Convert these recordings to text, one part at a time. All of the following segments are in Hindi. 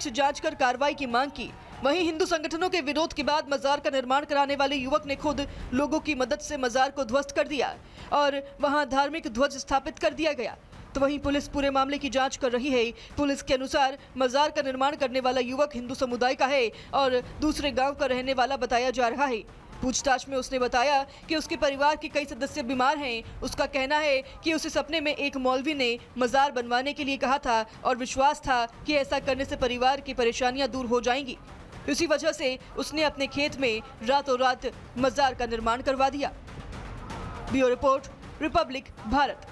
निष्पक्ष जांच कर कार्रवाई की मांग की। वहीं हिंदू संगठनों के विरोध के बाद मजार का निर्माण कराने वाले युवक ने खुद लोगों की मदद से मजार को ध्वस्त कर दिया और वहां धार्मिक ध्वज स्थापित कर दिया गया। तो वहीं पुलिस पूरे मामले की जांच कर रही है। पुलिस के अनुसार मजार का निर्माण करने वाला युवक हिंदू समुदाय का है और दूसरे गांव का रहने वाला बताया जा रहा है। पूछताछ में उसने बताया कि उसके परिवार के कई सदस्य बीमार हैं। उसका कहना है कि उसे सपने में एक मौलवी ने मजार बनवाने के लिए कहा था और विश्वास था कि ऐसा करने से परिवार की परेशानियां दूर हो जाएंगी। इसी वजह से उसने अपने खेत में रातों रात मजार का निर्माण करवा दिया। Bureau report, Republic Bharat.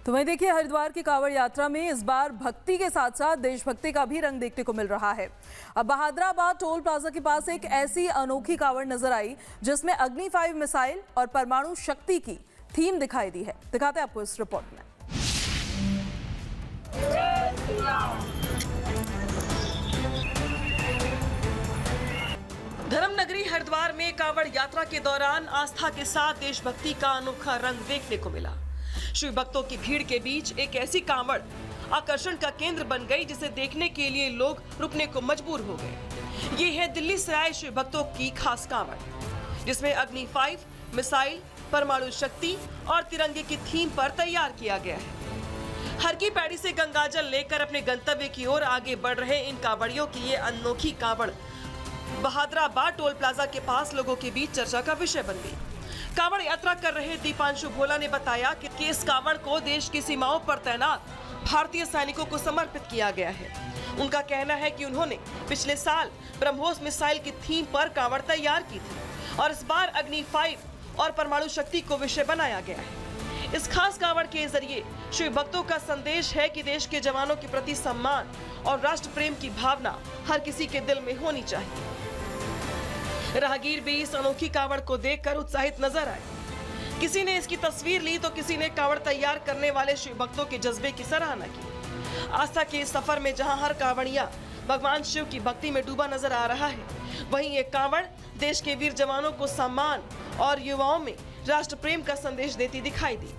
तो वहीं देखिए, हरिद्वार की कांवड़ यात्रा में इस बार भक्ति के साथ साथ देशभक्ति का भी रंग देखने को मिल रहा है। अब बहादुराबाद टोल प्लाजा के पास एक ऐसी अनोखी कांवड़ नजर आई जिसमें अग्नि 5 मिसाइल और परमाणु शक्ति की थीम दिखाई दी है। दिखाते हैं आपको इस रिपोर्ट में। धर्मनगरी हरिद्वार में कांवड़ यात्रा के दौरान आस्था के साथ देशभक्ति का अनोखा रंग देखने को मिला। शिव भक्तों की भीड़ के बीच एक ऐसी कांवड़ आकर्षण का केंद्र बन गई जिसे देखने के लिए लोग रुकने को मजबूर हो गए। ये है दिल्ली से आए शिव भक्तों की खास कांवड़, जिसमें अग्नि 5 मिसाइल, परमाणु शक्ति और तिरंगे की थीम पर तैयार किया गया है। हर की पैड़ी से गंगाजल लेकर अपने गंतव्य की ओर आगे बढ़ रहे इन कांवड़ियों की ये अनोखी कांवड़ बहादुराबाद टोल प्लाजा के पास लोगों के बीच चर्चा का विषय बन गई। कांवड़ यात्रा कर रहे दीपांशु भोला ने बताया कि इस कांवड़ को देश की सीमाओं पर तैनात भारतीय सैनिकों को समर्पित किया गया है। उनका कहना है कि उन्होंने पिछले साल ब्रह्मोस मिसाइल की थीम पर कांवड़ तैयार की थी और इस बार अग्नि 5 और परमाणु शक्ति को विषय बनाया गया है। इस खास कांवड़ के जरिए शिव भक्तों का संदेश है कि देश के जवानों के प्रति सम्मान और राष्ट्र प्रेम की भावना हर किसी के दिल में होनी चाहिए। राहगीर भी इस अनोखी कांवड़ को देखकर उत्साहित नजर आए। किसी ने इसकी तस्वीर ली तो किसी ने कांवड़ तैयार करने वाले शिव भक्तों के जज्बे की सराहना की। आस्था के इस सफर में जहां हर कांवड़िया भगवान शिव की भक्ति में डूबा नजर आ रहा है, वहीं ये कांवड़ देश के वीर जवानों को सम्मान और युवाओं में राष्ट्र प्रेम का संदेश देती दिखाई दी।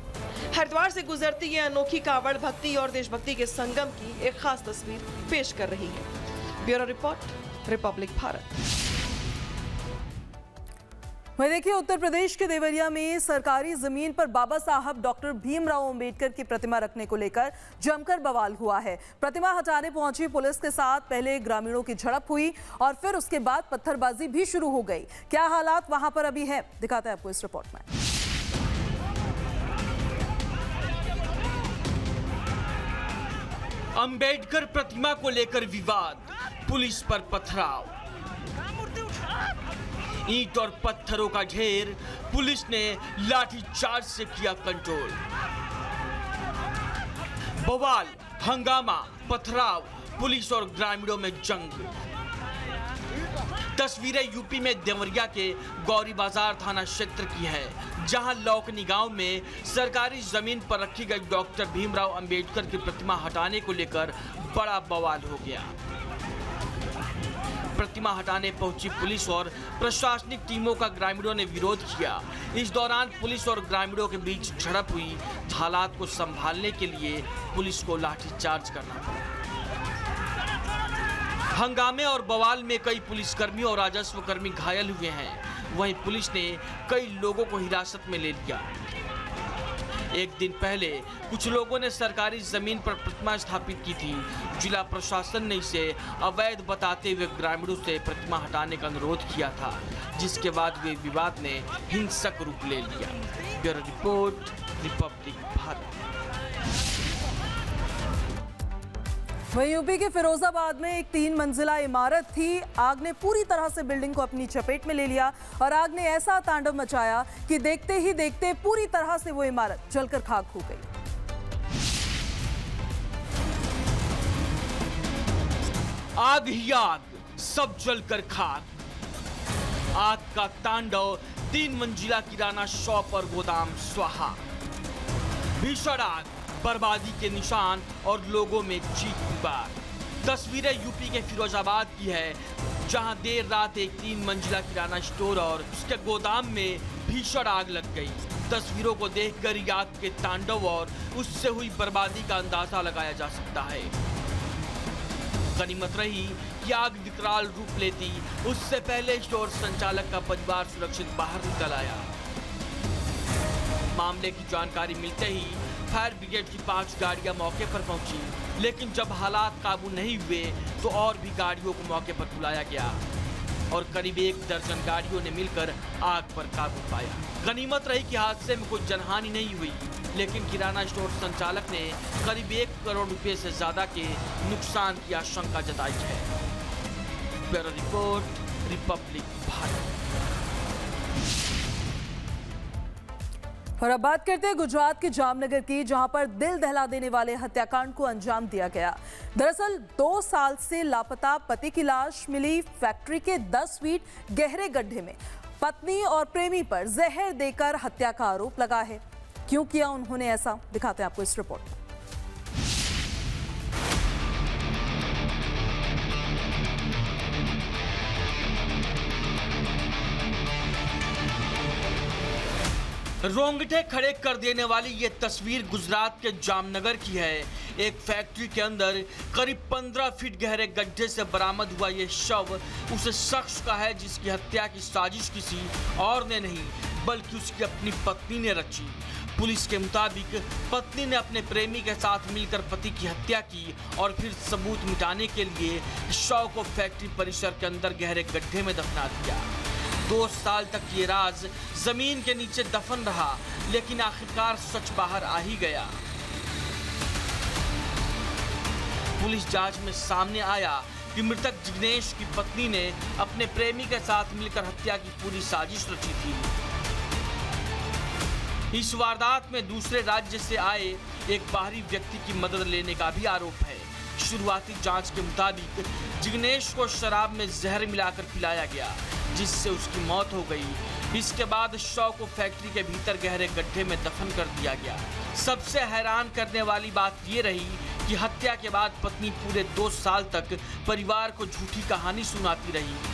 हरिद्वार से गुजरती ये अनोखी कांवड़ भक्ति और देशभक्ति के संगम की एक खास तस्वीर पेश कर रही है। Bureau report, Republic Bharat. वहीं देखिए, उत्तर प्रदेश के देवरिया में सरकारी जमीन पर बाबा साहब डॉक्टर भीमराव अंबेडकर की प्रतिमा रखने को लेकर जमकर बवाल हुआ है। प्रतिमा हटाने पहुंची पुलिस के साथ पहले ग्रामीणों की झड़प हुई और फिर उसके बाद पत्थरबाजी भी शुरू हो गई। क्या हालात वहां पर अभी है, दिखाते हैं आपको इस रिपोर्ट में। अंबेडकर प्रतिमा को लेकर विवाद, पुलिस पर पथराव, ईंट और पत्थरों का ढेर, पुलिस ने लाठीचार्ज से किया कंट्रोल। बवाल, हंगामा, पथराव, पुलिस और ग्रामीणों में जंग। तस्वीरें यूपी में देवरिया के गौरी बाजार थाना क्षेत्र की है, जहां लौकनी गांव में सरकारी जमीन पर रखी गई डॉक्टर भीमराव अंबेडकर की प्रतिमा हटाने को लेकर बड़ा बवाल हो गया। प्रतिमा हटाने पहुंची पुलिस और प्रशासनिक टीमों का ग्रामीणों ने विरोध किया। इस दौरान पुलिस और ग्रामीणों के बीच झड़प हुई। हालात को संभालने के लिए पुलिस को लाठीचार्ज करना पड़ा। हंगामे और बवाल में कई पुलिसकर्मी और राजस्व कर्मी घायल हुए हैं। वहीं पुलिस ने कई लोगों को हिरासत में ले लिया। एक दिन पहले कुछ लोगों ने सरकारी जमीन पर प्रतिमा स्थापित की थी। जिला प्रशासन ने इसे अवैध बताते हुए ग्रामीणों से प्रतिमा हटाने का अनुरोध किया था, जिसके बाद वे विवाद ने हिंसक रूप ले लिया। Bureau report, Republic Bharat. वहीं यूपी के फिरोजाबाद में एक 3 मंजिला इमारत थी। आग ने पूरी तरह से बिल्डिंग को अपनी चपेट में ले लिया और आग ने ऐसा तांडव मचाया कि देखते ही देखते पूरी तरह से वो इमारत जलकर खाक हो गई। आग ही आग, सब जलकर खाक। आग का तांडव, 3 मंजिला किराना शॉप और गोदाम स्वाहा। भीषण आग, बर्बादी के निशान और लोगों में चीख पुकार। तस्वीरें यूपी के फिरोजाबाद की है, जहां देर रात एक 3 मंजिला किराना स्टोर और उसके गोदाम में भीषण आग लग गई। तस्वीरों को देखकर आग के तांडव और उससे हुई बर्बादी का अंदाजा लगाया जा सकता है। गनीमत रही कि आग विकराल रूप लेती उससे पहले स्टोर संचालक का परिवार सुरक्षित बाहर निकल आया। मामले की जानकारी मिलते ही फायर ब्रिगेड की 5 गाड़ियां मौके पर पहुंची, लेकिन जब हालात काबू नहीं हुए तो और भी गाड़ियों को मौके पर बुलाया गया और करीब 1 दर्जन गाड़ियों ने मिलकर आग पर काबू पाया। गनीमत रही कि हादसे में कोई जनहानि नहीं हुई, लेकिन किराना स्टोर संचालक ने करीब 1 करोड़ रुपए से ज्यादा के नुकसान की आशंका जताई है। Bureau report, Republic Bharat. और अब बात करते हैं गुजरात के जामनगर की, जहां पर दिल दहला देने वाले हत्याकांड को अंजाम दिया गया। दरअसल 2 साल से लापता पति की लाश मिली फैक्ट्री के 10 फीट गहरे गड्ढे में। पत्नी और प्रेमी पर जहर देकर हत्या का आरोप लगा है। क्यों किया उन्होंने ऐसा, दिखाते हैं आपको इस रिपोर्ट में। रोंगटे खड़े कर देने वाली ये तस्वीर गुजरात के जामनगर की है। एक फैक्ट्री के अंदर करीब 15 फीट गहरे गड्ढे से बरामद हुआ ये शव उस शख्स का है जिसकी हत्या की साजिश किसी और ने नहीं बल्कि उसकी अपनी पत्नी ने रची। पुलिस के मुताबिक पत्नी ने अपने प्रेमी के साथ मिलकर पति की हत्या की और फिर सबूत मिटाने के लिए शव को फैक्ट्री परिसर के अंदर गहरे गड्ढे में दफना दिया। 2 साल तक ये राज जमीन के नीचे दफन रहा, लेकिन आखिरकार सच बाहर आ ही गया। पुलिस जांच में सामने आया कि मृतक जिग्नेश की पत्नी ने अपने प्रेमी के साथ मिलकर हत्या की पूरी साजिश रची थी। इस वारदात में दूसरे राज्य से आए एक बाहरी व्यक्ति की मदद लेने का भी आरोप है। शुरुआती जांच के मुताबिक जिग्नेश को शराब में जहर मिलाकर पिलाया गया, जिससे उसकी मौत हो गई। इसके बाद शव को फैक्ट्री के भीतर गहरे गड्ढे में दफन कर दिया गया। सबसे हैरान करने वाली बात ये रही कि हत्या के बाद पत्नी पूरे 2 साल तक परिवार को झूठी कहानी सुनाती रही